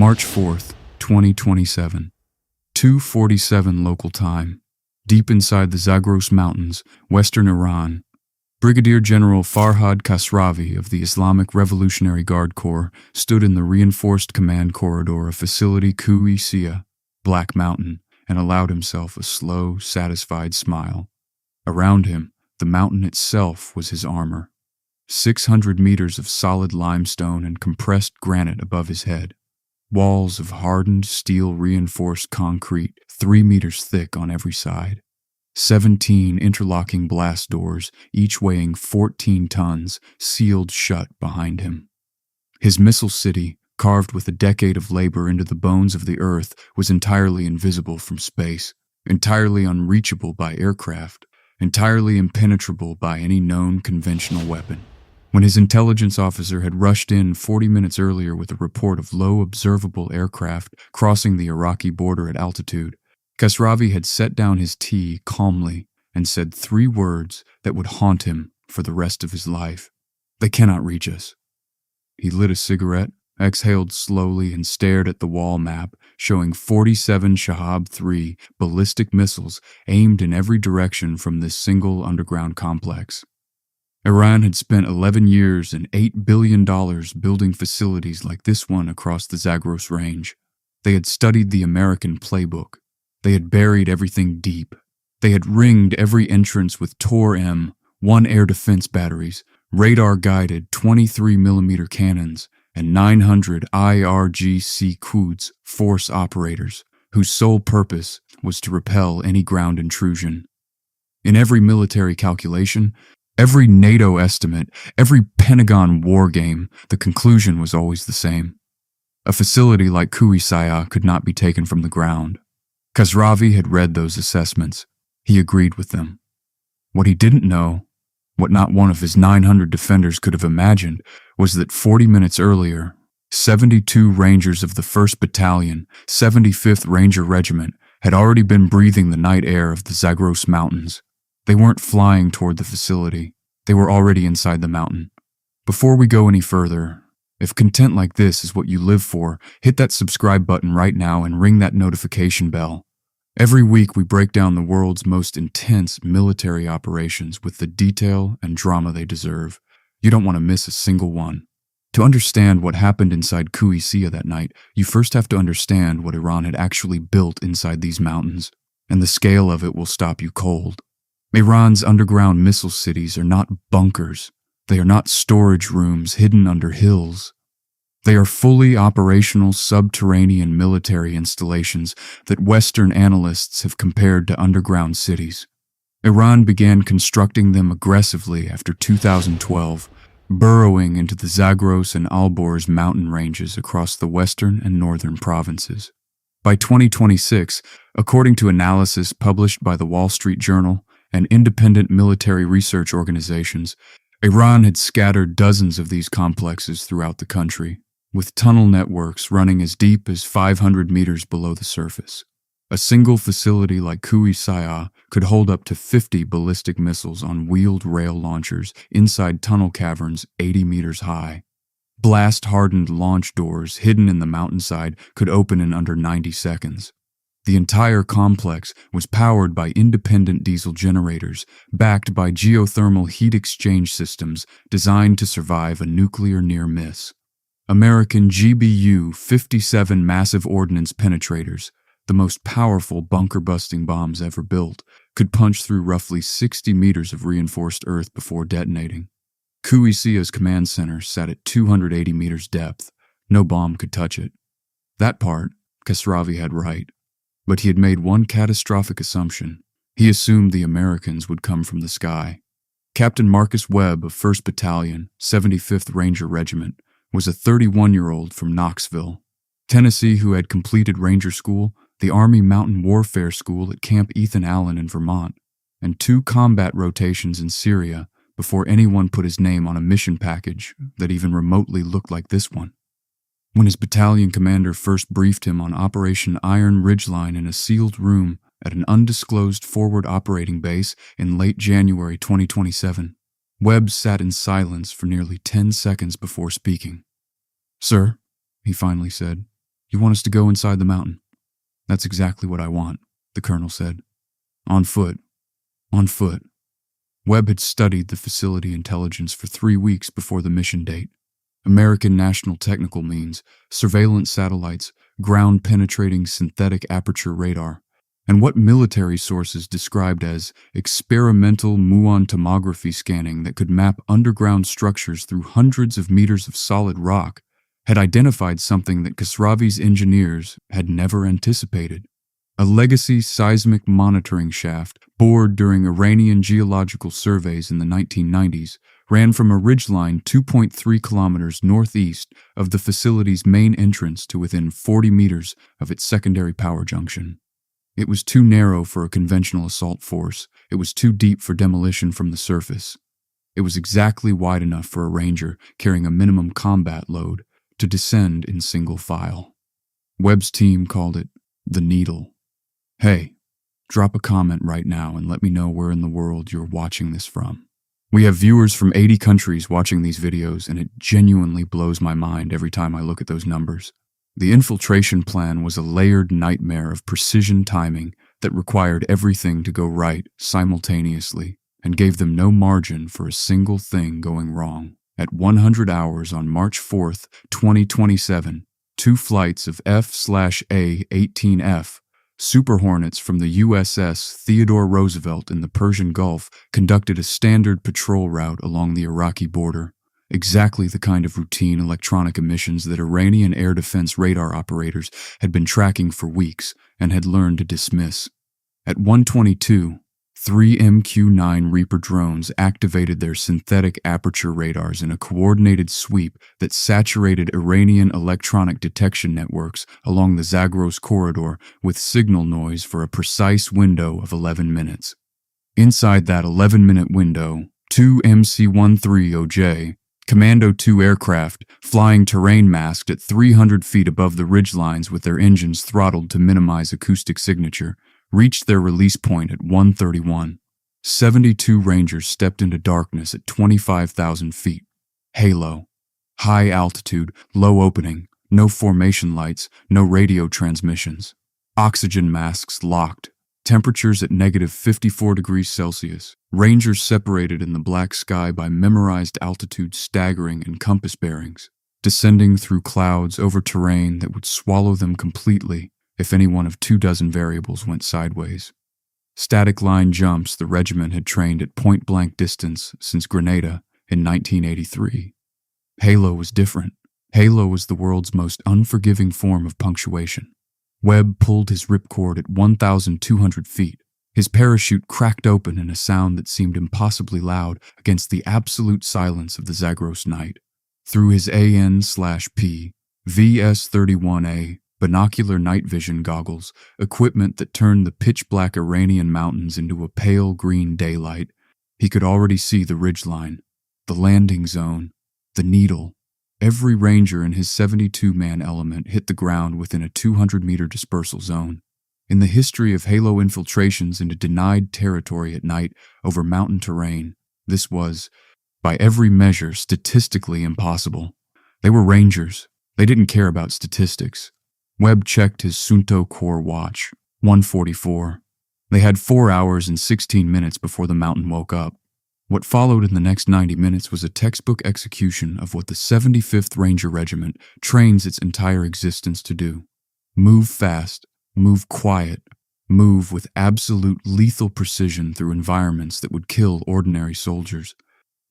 March 4th, 2027. 2:47 local time. Deep inside the Zagros Mountains, western Iran, Brigadier General Farhad Kasravi of the Islamic Revolutionary Guard Corps stood in the reinforced command corridor of Facility Qusiyah, Black Mountain, and allowed himself a slow, satisfied smile. Around him, the mountain itself was his armor. 600 meters of solid limestone and compressed granite above his head. Walls of hardened steel-reinforced concrete 3 meters thick on every side. 17 interlocking blast doors, each weighing 14 tons, sealed shut behind him. His missile city, carved with a decade of labor into the bones of the earth, was entirely invisible from space, entirely unreachable by aircraft, entirely impenetrable by any known conventional weapon. When his intelligence officer had rushed in 40 minutes earlier with a report of low observable aircraft crossing the Iraqi border at altitude, Kasravi had set down his tea calmly and said 3 words that would haunt him for the rest of his life. "They cannot reach us." He lit a cigarette, exhaled slowly, and stared at the wall map showing 47 Shahab-3 ballistic missiles aimed in every direction from this single underground complex. Iran had spent 11 years and $8 billion building facilities like this one across the Zagros Range. They had studied the American playbook. They had buried everything deep. They had ringed every entrance with Tor-M, 1 air defense batteries, radar-guided 23mm cannons, and 900 IRGC Quds force operators, whose sole purpose was to repel any ground intrusion. In every military calculation, every NATO estimate, every Pentagon war game, the conclusion was always the same. A facility like Qusiyah could not be taken from the ground. Kasravi had read those assessments. He agreed with them. What he didn't know, what not one of his 900 defenders could have imagined, was that 40 minutes earlier, 72 Rangers of the 1st Battalion, 75th Ranger Regiment, had already been breathing the night air of the Zagros Mountains. They weren't flying toward the facility. They were already inside the mountain. Before we go any further, if content like this is what you live for, hit that subscribe button right now and ring that notification bell. Every week we break down the world's most intense military operations with the detail and drama they deserve. You don't want to miss a single one. To understand what happened inside Qusiyah that night, you first have to understand what Iran had actually built inside these mountains, and the scale of it will stop you cold. Iran's underground missile cities are not bunkers. They are not storage rooms hidden under hills. They are fully operational subterranean military installations that Western analysts have compared to underground cities. Iran began constructing them aggressively after 2012, burrowing into the Zagros and Alborz mountain ranges across the western and northern provinces. By 2026, according to analysis published by the Wall Street Journal and independent military research organizations, Iran had scattered dozens of these complexes throughout the country, with tunnel networks running as deep as 500 meters below the surface. A single facility like Qusiyah could hold up to 50 ballistic missiles on wheeled rail launchers inside tunnel caverns 80 meters high. Blast-hardened launch doors hidden in the mountainside could open in under 90 seconds. The entire complex was powered by independent diesel generators, backed by geothermal heat exchange systems designed to survive a nuclear near-miss. American GBU-57 massive ordnance penetrators, the most powerful bunker-busting bombs ever built, could punch through roughly 60 meters of reinforced earth before detonating. Qusiyah's command center sat at 280 meters depth. No bomb could touch it. That part, Kasravi had right. But he had made one catastrophic assumption. He assumed the Americans would come from the sky. Captain Marcus Webb of 1st Battalion, 75th Ranger Regiment, was a 31-year-old from Knoxville, Tennessee, who had completed Ranger School, the Army Mountain Warfare School at Camp Ethan Allen in Vermont, and 2 combat rotations in Syria before anyone put his name on a mission package that even remotely looked like this one. When his battalion commander first briefed him on Operation Iron Ridgeline in a sealed room at an undisclosed forward operating base in late January 2027, Webb sat in silence for nearly 10 seconds before speaking. "Sir," he finally said, You want us to go inside the mountain? That's exactly what I want, the colonel said. On foot. On foot. Webb had studied the facility intelligence for 3 weeks before the mission date. American National Technical Means, surveillance satellites, ground-penetrating synthetic aperture radar, and what military sources described as experimental muon tomography scanning that could map underground structures through hundreds of meters of solid rock, had identified something that Kasravi's engineers had never anticipated. A legacy seismic monitoring shaft, bored during Iranian geological surveys in the 1990s, ran from a ridgeline 2.3 kilometers northeast of the facility's main entrance to within 40 meters of its secondary power junction. It was too narrow for a conventional assault force. It was too deep for demolition from the surface. It was exactly wide enough for a Ranger carrying a minimum combat load to descend in single file. Webb's team called it the Needle. Hey, drop a comment right now and let me know where in the world you're watching this from. We have viewers from 80 countries watching these videos, and it genuinely blows my mind every time I look at those numbers. The infiltration plan was a layered nightmare of precision timing that required everything to go right simultaneously and gave them no margin for a single thing going wrong. At 100 hours on March 4th, 2027, 2 flights of F/A-18F Super Hornets from the USS Theodore Roosevelt in the Persian Gulf conducted a standard patrol route along the Iraqi border, exactly the kind of routine electronic emissions that Iranian air defense radar operators had been tracking for weeks and had learned to dismiss. At 1:22, 3 MQ-9 Reaper drones activated their synthetic aperture radars in a coordinated sweep that saturated Iranian electronic detection networks along the Zagros corridor with signal noise for a precise window of 11 minutes. Inside that 11-minute window, 2 MC-130J, Commando 2 aircraft, flying terrain masked at 300 feet above the ridgelines with their engines throttled to minimize acoustic signature, reached their release point at 1:31. 72 Rangers stepped into darkness at 25,000 feet. Halo. High altitude, low opening, no formation lights, no radio transmissions. Oxygen masks locked. Temperatures at -54 degrees Celsius. Rangers separated in the black sky by memorized altitude staggering and compass bearings, descending through clouds over terrain that would swallow them completely if any one of 24 variables went sideways. Static line jumps the regiment had trained at point-blank distance since Grenada in 1983. Halo was different. Halo was the world's most unforgiving form of punctuation. Webb pulled his ripcord at 1,200 feet. His parachute cracked open in a sound that seemed impossibly loud against the absolute silence of the Zagros night. Through his AN/P, VS-31A, binocular night vision goggles, equipment that turned the pitch-black Iranian mountains into a pale green daylight, he could already see the ridgeline, the landing zone, the Needle. Every Ranger in his 72-man element hit the ground within a 200-meter dispersal zone. In the history of Halo infiltrations into denied territory at night over mountain terrain, this was, by every measure, statistically impossible. They were Rangers. They didn't care about statistics. Webb checked his Sunto Corps watch, 1:44. They had 4 hours and 16 minutes before the mountain woke up. What followed in the next 90 minutes was a textbook execution of what the 75th Ranger Regiment trains its entire existence to do. Move fast, move quiet, move with absolute lethal precision through environments that would kill ordinary soldiers.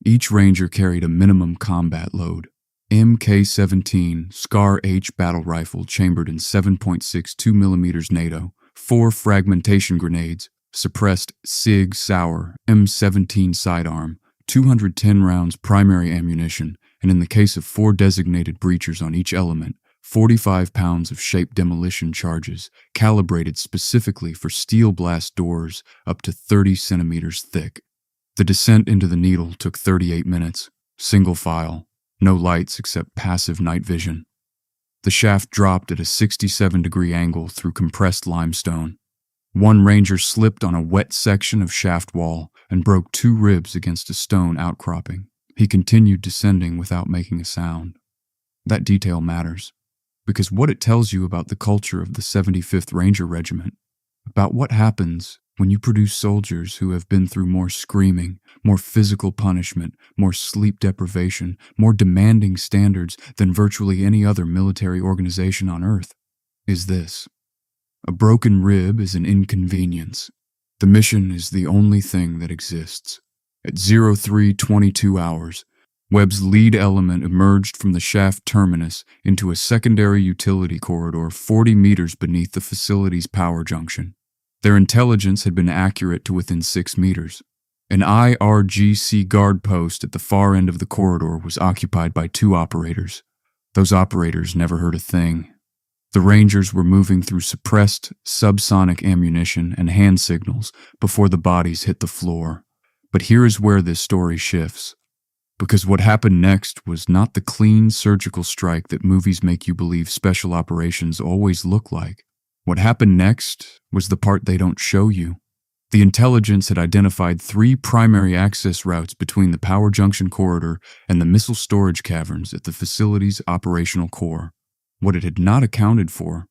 Each Ranger carried a minimum combat load. MK-17 SCAR-H battle rifle chambered in 7.62 mm NATO, 4 fragmentation grenades, suppressed SIG Sauer M17 sidearm, 210 rounds primary ammunition, and in the case of 4 designated breachers on each element, 45 pounds of shape demolition charges, calibrated specifically for steel blast doors up to 30 centimeters thick. The descent into the Needle took 38 minutes, single file. No lights except passive night vision. The shaft dropped at a 67-degree angle through compressed limestone. One Ranger slipped on a wet section of shaft wall and broke 2 ribs against a stone outcropping. He continued descending without making a sound. That detail matters, because what it tells you about the culture of the 75th Ranger Regiment, about what happens when you produce soldiers who have been through more screaming, more physical punishment, more sleep deprivation, more demanding standards than virtually any other military organization on Earth, is this. A broken rib is an inconvenience. The mission is the only thing that exists. At 03:22 hours, Webb's lead element emerged from the shaft terminus into a secondary utility corridor 40 meters beneath the facility's power junction. Their intelligence had been accurate to within 6 meters. An IRGC guard post at the far end of the corridor was occupied by 2 operators. Those operators never heard a thing. The Rangers were moving through suppressed subsonic ammunition and hand signals before the bodies hit the floor. But here is where this story shifts. Because what happened next was not the clean surgical strike that movies make you believe special operations always look like. What happened next was the part they don't show you. The intelligence had identified 3 primary access routes between the power junction corridor and the missile storage caverns at the facility's operational core. What it had not accounted for,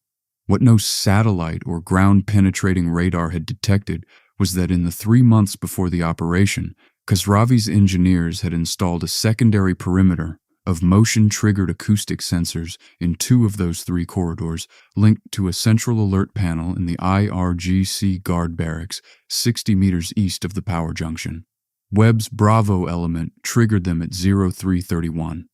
what no satellite or ground-penetrating radar had detected, was that in the 3 months before the operation, Kasravi's engineers had installed a secondary perimeter of motion-triggered acoustic sensors in 2 of those 3 corridors, linked to a central alert panel in the IRGC guard barracks 60 meters east of the power junction. Webb's Bravo element triggered them at 03:31.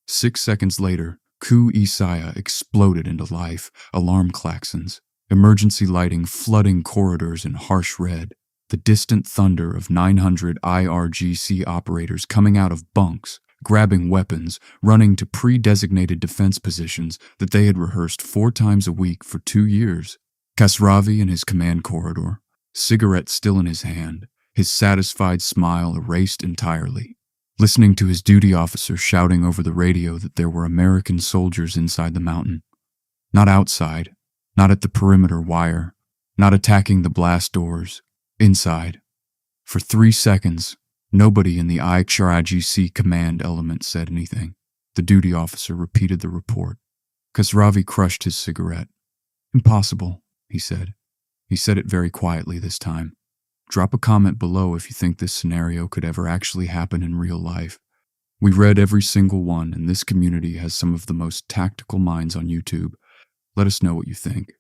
6 seconds later, Ku Isaiah exploded into life, alarm klaxons, emergency lighting flooding corridors in harsh red, the distant thunder of 900 IRGC operators coming out of bunks, grabbing weapons, running to pre-designated defense positions that they had rehearsed 4 times a week for 2 years. Kasravi in his command corridor, cigarette still in his hand, his satisfied smile erased entirely, listening to his duty officer shouting over the radio that there were American soldiers inside the mountain. Not outside, not at the perimeter wire, not attacking the blast doors, inside. For 3 seconds, nobody in the IRGC command element said anything. The duty officer repeated the report. Kasravi crushed his cigarette. "Impossible," he said. He said it very quietly this time. Drop a comment below if you think this scenario could ever actually happen in real life. We read every single one, and this community has some of the most tactical minds on YouTube. Let us know what you think.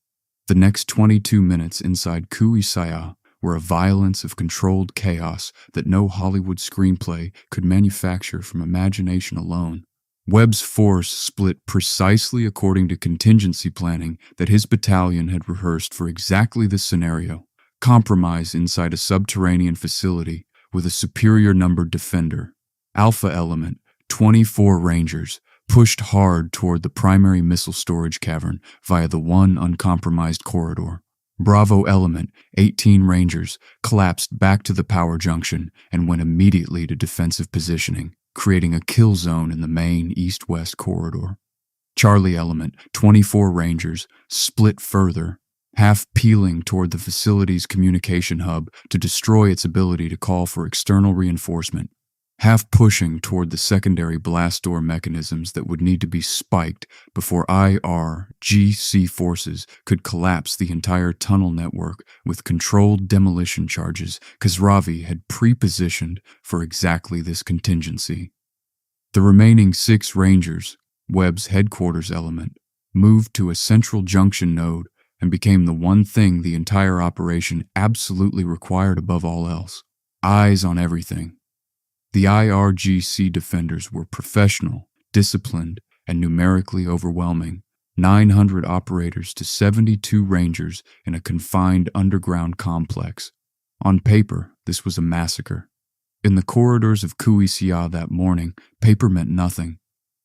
The next 22 minutes inside Ku Isaiah were a violence of controlled chaos that no Hollywood screenplay could manufacture from imagination alone. Webb's force split precisely according to contingency planning that his battalion had rehearsed for exactly this scenario. Compromise inside a subterranean facility with a superior numbered defender. Alpha element, 24 Rangers, pushed hard toward the primary missile storage cavern via the one uncompromised corridor. Bravo element, 18 Rangers, collapsed back to the power junction and went immediately to defensive positioning, creating a kill zone in the main east-west corridor. Charlie element, 24 Rangers, split further, half peeling toward the facility's communication hub to destroy its ability to call for external reinforcement, half pushing toward the secondary blast door mechanisms that would need to be spiked before IRGC forces could collapse the entire tunnel network with controlled demolition charges Kasravi had pre-positioned for exactly this contingency. The remaining 6 Rangers, Webb's headquarters element, moved to a central junction node and became the one thing the entire operation absolutely required above all else. Eyes on everything. The IRGC defenders were professional, disciplined, and numerically overwhelming. 900 operators to 72 Rangers in a confined underground complex. On paper, this was a massacre. In the corridors of Ku Isaiah that morning, paper meant nothing.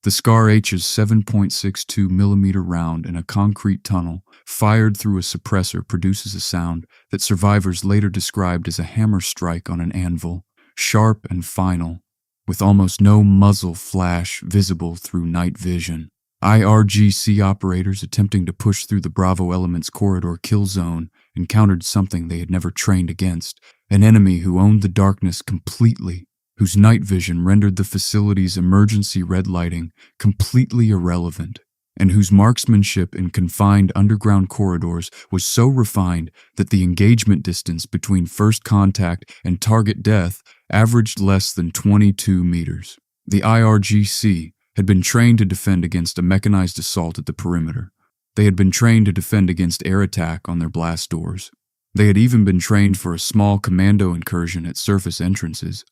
The Scar H's 7.62 millimeter round in a concrete tunnel fired through a suppressor produces a sound that survivors later described as a hammer strike on an anvil, sharp and final, with almost no muzzle flash visible through night vision. IRGC operators attempting to push through the Bravo Elements corridor kill zone encountered something they had never trained against, an enemy who owned the darkness completely, whose night vision rendered the facility's emergency red lighting completely irrelevant. and whose marksmanship in confined underground corridors was so refined that the engagement distance between first contact and target death averaged less than 22 meters. The IRGC had been trained to defend against a mechanized assault at the perimeter. They had been trained to defend against air attack on their blast doors. They had even been trained for a small commando incursion at surface entrances.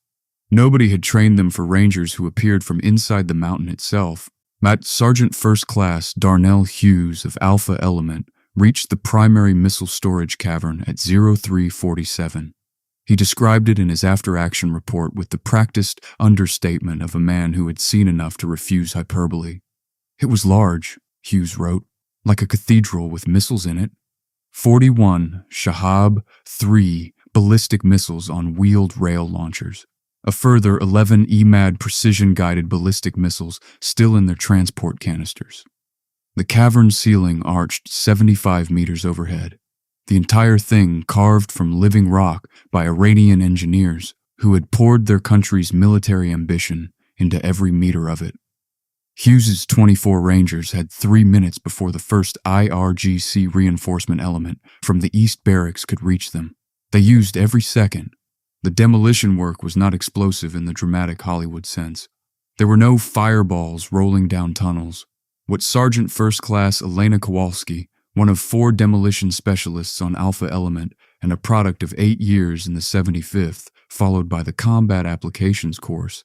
Nobody had trained them for Rangers who appeared from inside the mountain itself. Sergeant First Class Darnell Hughes of Alpha Element reached the primary missile storage cavern at 0347. He described it in his after-action report with the practiced understatement of a man who had seen enough to refuse hyperbole. It was large, Hughes wrote, like a cathedral with missiles in it. 41 Shahab 3 ballistic missiles on wheeled rail launchers. A further 11 EMAD precision-guided ballistic missiles still in their transport canisters. The cavern ceiling arched 75 meters overhead. The entire thing carved from living rock by Iranian engineers who had poured their country's military ambition into every meter of it. Hughes's 24 Rangers had 3 minutes before the first IRGC reinforcement element from the East Barracks could reach them. They used every second. The demolition work was not explosive in the dramatic Hollywood sense. There were no fireballs rolling down tunnels. What Sergeant First Class Elena Kowalski, one of 4 demolition specialists on Alpha Element and a product of 8 years in the 75th, followed by the Combat Applications course,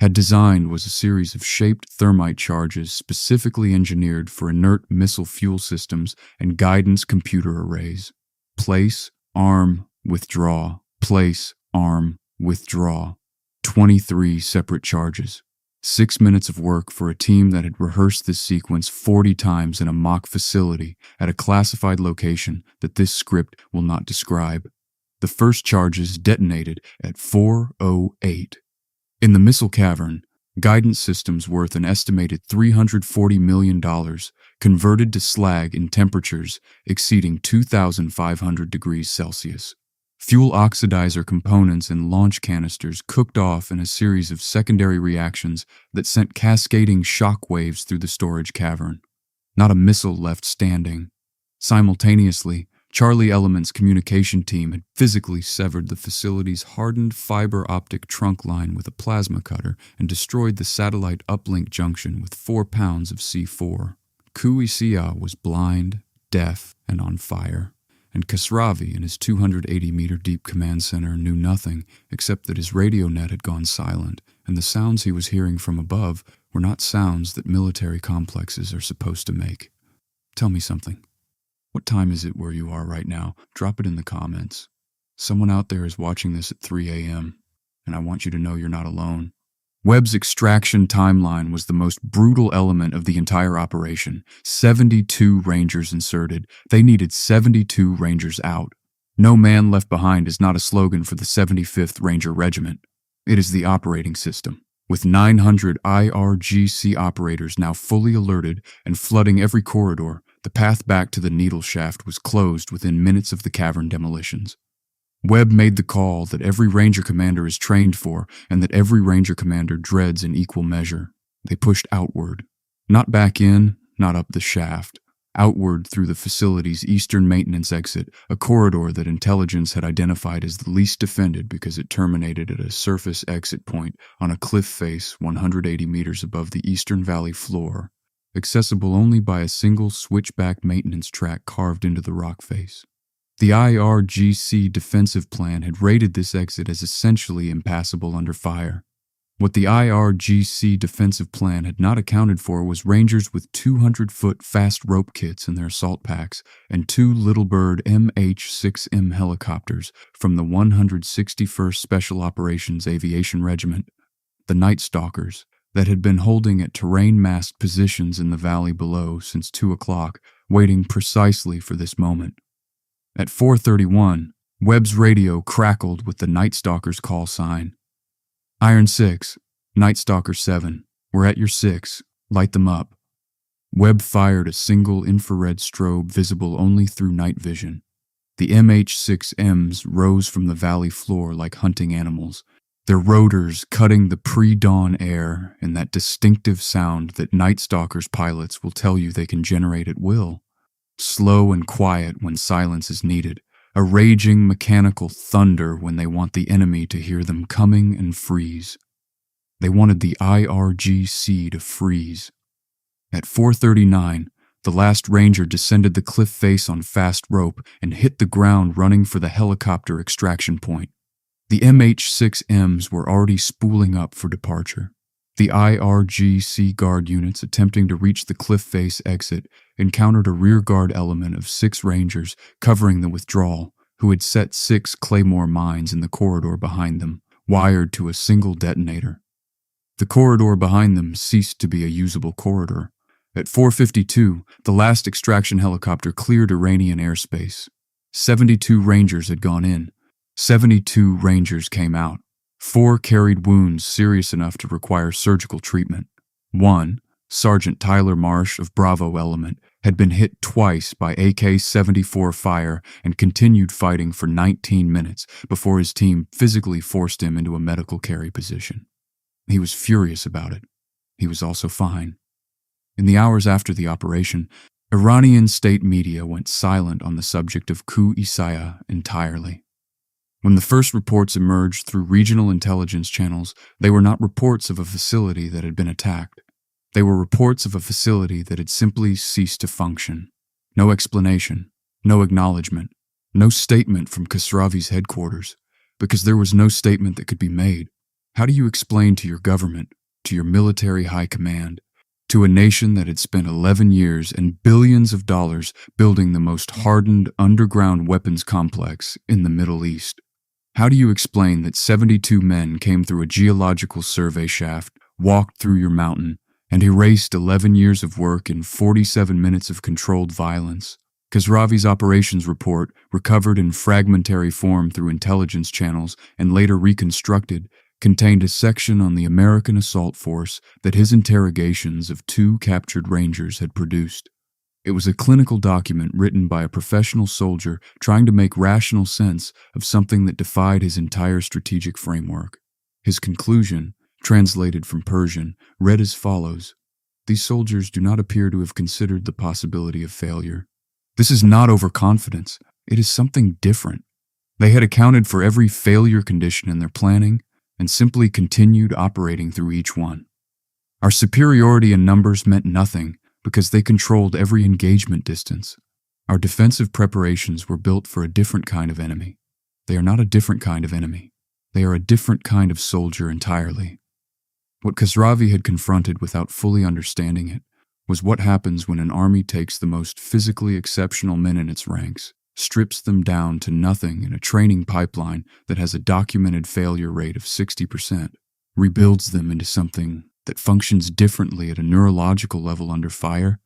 had designed was a series of shaped thermite charges specifically engineered for inert missile fuel systems and guidance computer arrays. Place, arm, withdraw. Place, arm, withdraw. 23 separate charges. 6 minutes of work for a team that had rehearsed this sequence 40 times in a mock facility at a classified location that this script will not describe. The first charges detonated at 4:08. In the missile cavern, guidance systems worth an estimated $340 million converted to slag in temperatures exceeding 2,500 degrees Celsius. Fuel oxidizer components and launch canisters cooked off in a series of secondary reactions that sent cascading shock waves through the storage cavern. Not a missile left standing. Simultaneously, Charlie Element's communication team had physically severed the facility's hardened fiber optic trunk line with a plasma cutter and destroyed the satellite uplink junction with 4 pounds of C4. Kuisia was blind, deaf, and on fire. And Kasravi in his 280-meter deep command center knew nothing except that his radio net had gone silent, and the sounds he was hearing from above were not sounds that military complexes are supposed to make. Tell me something. What time is it where you are right now? Drop it in the comments. Someone out there is watching this at 3 a.m., and I want you to know you're not alone. Webb's extraction timeline was the most brutal element of the entire operation. 72 Rangers inserted. They needed 72 Rangers out. No man left behind is not a slogan for the 75th Ranger Regiment. It is the operating system. With 900 IRGC operators now fully alerted and flooding every corridor, the path back to the needle shaft was closed within minutes of the cavern demolitions. Webb made the call that every Ranger commander is trained for and that every Ranger commander dreads in equal measure. They pushed outward. Not back in, not up the shaft. Outward through the facility's eastern maintenance exit, a corridor that intelligence had identified as the least defended because it terminated at a surface exit point on a cliff face 180 meters above the eastern valley floor, accessible only by a single switchback maintenance track carved into the rock face. The IRGC defensive plan had rated this exit as essentially impassable under fire. What the IRGC defensive plan had not accounted for was Rangers with 200-foot fast rope kits in their assault packs and 2 Little Bird MH-6M helicopters from the 161st Special Operations Aviation Regiment, the Night Stalkers, that had been holding at terrain-masked positions in the valley below since 2 o'clock, waiting precisely for this moment. At 4:31, Webb's radio crackled with the Night Stalker's call sign. Iron 6, Night Stalker 7, we're at your 6, light them up. Webb fired a single infrared strobe visible only through night vision. The MH-6Ms rose from the valley floor like hunting animals. their rotors cutting the pre-dawn air in that distinctive sound that Night Stalker's pilots will tell you they can generate at will. Slow and quiet when silence is needed, a raging mechanical thunder when they want the enemy to hear them coming and freeze. They wanted the IRGC to freeze. At 4:39, the last Ranger descended the cliff face on fast rope and hit the ground running for the helicopter extraction point. The MH-6Ms were already spooling up for departure. The IRGC guard units attempting to reach the cliff face exit encountered a rearguard element of 6 Rangers covering the withdrawal, who had set 6 Claymore mines in the corridor behind them, wired to a single detonator. The corridor behind them ceased to be a usable corridor. At 4:52, the last extraction helicopter cleared Iranian airspace. 72 Rangers had gone in. 72 Rangers came out. 4 carried wounds serious enough to require surgical treatment. 1, Sergeant Tyler Marsh of Bravo Element, had been hit twice by AK-74 fire and continued fighting for 19 minutes before his team physically forced him into a medical carry position. He was furious about it. He was also fine. In the hours after the operation, Iranian state media went silent on the subject of Ku-Isaiah entirely. When the first reports emerged through regional intelligence channels, they were not reports of a facility that had been attacked. They were reports of a facility that had simply ceased to function. No explanation, no acknowledgement, no statement from Kasravi's headquarters, because there was no statement that could be made. How do you explain to your government, to your military high command, to a nation that had spent 11 years and billions of dollars building the most hardened underground weapons complex in the Middle East? How do you explain that 72 men came through a geological survey shaft, walked through your mountain, and erased 11 years of work in 47 minutes of controlled violence? Kasravi's operations report, recovered in fragmentary form through intelligence channels and later reconstructed, contained a section on the American assault force that his interrogations of 2 captured Rangers had produced. It was a clinical document written by a professional soldier trying to make rational sense of something that defied his entire strategic framework. His conclusion, translated from Persian, read as follows: "These soldiers do not appear to have considered the possibility of failure. This is not overconfidence. It is something different. They had accounted for every failure condition in their planning and simply continued operating through each one. Our superiority in numbers meant nothing because they controlled every engagement distance. Our defensive preparations were built for a different kind of enemy. They are not a different kind of enemy. They are a different kind of soldier entirely." What Kasravi had confronted without fully understanding it was what happens when an army takes the most physically exceptional men in its ranks, strips them down to nothing in a training pipeline that has a documented failure rate of 60%, rebuilds them into something that functions differently at a neurological level under fire,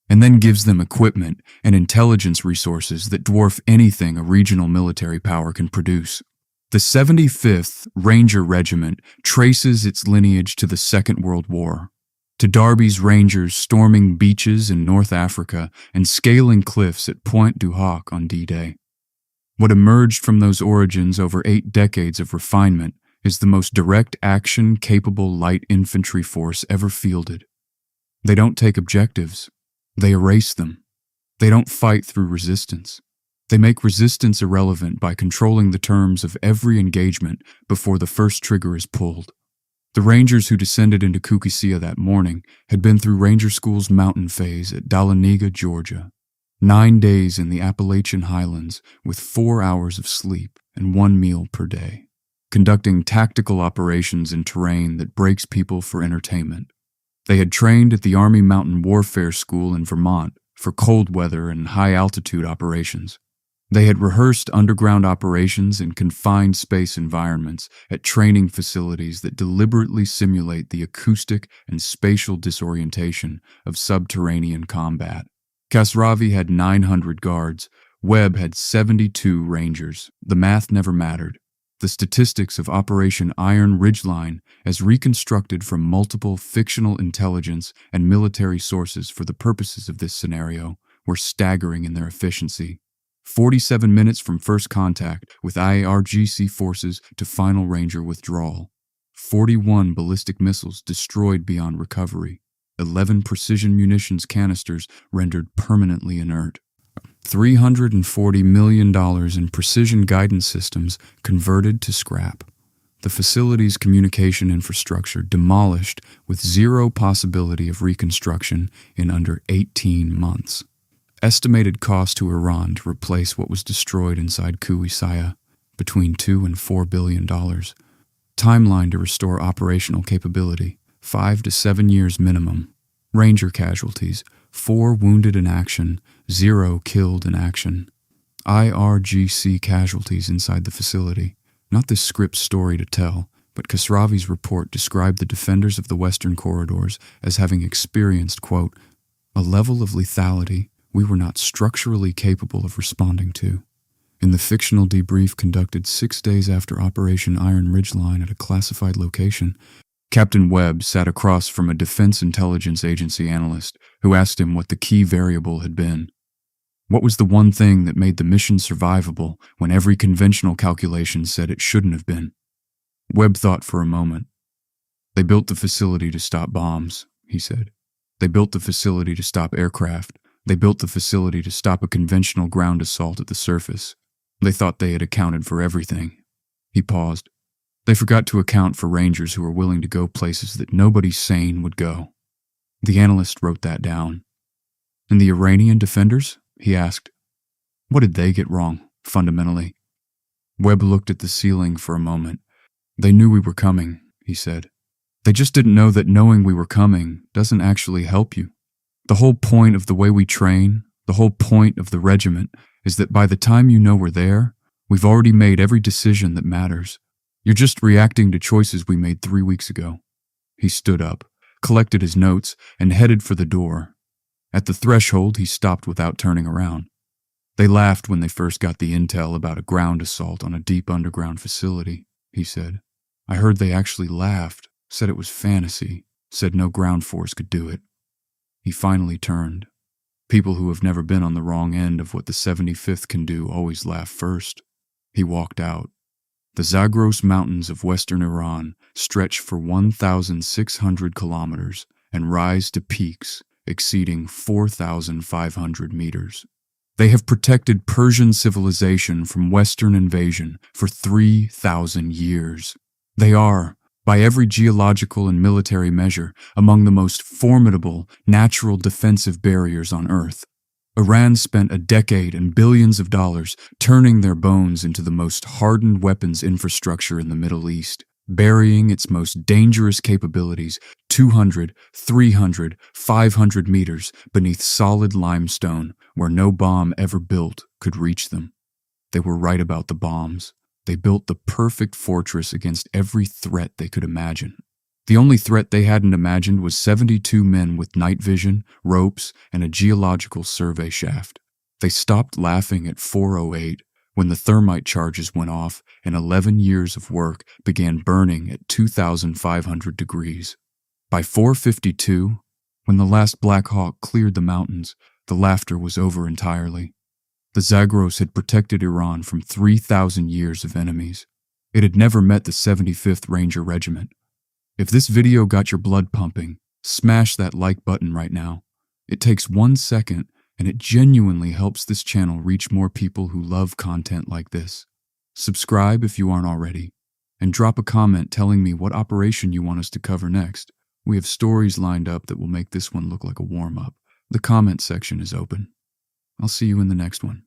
and then gives them equipment and intelligence resources that dwarf anything a regional military power can produce. The 75th Ranger Regiment traces its lineage to the Second World War, to Darby's Rangers storming beaches in North Africa and scaling cliffs at Pointe du Hoc on D-Day. What emerged from those origins over 8 decades of refinement is the most direct action-capable light infantry force ever fielded. They don't take objectives. They erase them. They don't fight through resistance. They make resistance irrelevant by controlling the terms of every engagement before the first trigger is pulled. The Rangers who descended into Kukisia that morning had been through Ranger School's mountain phase at Dahlonega, Georgia. 9 days in the Appalachian Highlands with 4 hours of sleep and 1 meal per day, conducting tactical operations in terrain that breaks people for entertainment. They had trained at the Army Mountain Warfare School in Vermont for cold weather and high-altitude operations. They had rehearsed underground operations in confined space environments at training facilities that deliberately simulate the acoustic and spatial disorientation of subterranean combat. Kasravi had 900 guards. Webb had 72 Rangers. The math never mattered. The statistics of Operation Iron Ridgeline, as reconstructed from multiple fictional intelligence and military sources for the purposes of this scenario, were staggering in their efficiency. 47 minutes from first contact with IRGC forces to final Ranger withdrawal. 41 ballistic missiles destroyed beyond recovery, 11 precision munitions canisters rendered permanently inert, $340 million in precision guidance systems converted to scrap. The facility's communication infrastructure demolished with zero possibility of reconstruction in under 18 months. Estimated cost to Iran to replace what was destroyed inside Kuisaya, between $2 and $4 billion. Timeline to restore operational capability, 5 to 7 years minimum. Ranger casualties, 4 wounded in action, 0 killed in action. IRGC casualties inside the facility. Not this script story to tell, but Kasravi's report described the defenders of the western corridors as having experienced, quote, a level of lethality we were not structurally capable of responding to. In the fictional debrief conducted 6 days after Operation Iron Ridgeline at a classified location, Captain Webb sat across from a Defense Intelligence Agency analyst who asked him what the key variable had been. What was the one thing that made the mission survivable when every conventional calculation said it shouldn't have been? Webb thought for a moment. They built the facility to stop bombs, he said. They built the facility to stop aircraft. They built the facility to stop a conventional ground assault at the surface. They thought they had accounted for everything. He paused. They forgot to account for Rangers who were willing to go places that nobody sane would go. The analyst wrote that down. And the Iranian defenders? He asked. What did they get wrong, fundamentally? Webb looked at the ceiling for a moment. They knew we were coming, he said. They just didn't know that knowing we were coming doesn't actually help you. The whole point of the way we train, the whole point of the regiment, is that by the time you know we're there, we've already made every decision that matters. You're just reacting to choices we made 3 weeks ago. He stood up, collected his notes, and headed for the door. At the threshold, he stopped without turning around. They laughed when they first got the intel about a ground assault on a deep underground facility, he said. I heard they actually laughed, said it was fantasy, said no ground force could do it. He finally turned. People who have never been on the wrong end of what the 75th can do always laugh first. He walked out. The Zagros Mountains of western Iran stretch for 1,600 kilometers and rise to peaks exceeding 4,500 meters. They have protected Persian civilization from Western invasion for 3,000 years. They are, by every geological and military measure, among the most formidable natural defensive barriers on Earth. Iran spent a decade and billions of dollars turning their bones into the most hardened weapons infrastructure in the Middle East, burying its most dangerous capabilities 200, 300, 500 meters beneath solid limestone where no bomb ever built could reach them. They were right about the bombs. They built the perfect fortress against every threat they could imagine. The only threat they hadn't imagined was 72 men with night vision, ropes, and a geological survey shaft. They stopped laughing at 4:08 when the thermite charges went off and 11 years of work began burning at 2,500 degrees. By 4:52, when the last Black Hawk cleared the mountains, the laughter was over entirely. The Zagros had protected Iran from 3,000 years of enemies. It had never met the 75th Ranger Regiment. If this video got your blood pumping, smash that like button right now. It takes 1 second, and it genuinely helps this channel reach more people who love content like this. Subscribe if you aren't already, and drop a comment telling me what operation you want us to cover next. We have stories lined up that will make this one look like a warm-up. The comment section is open. I'll see you in the next one.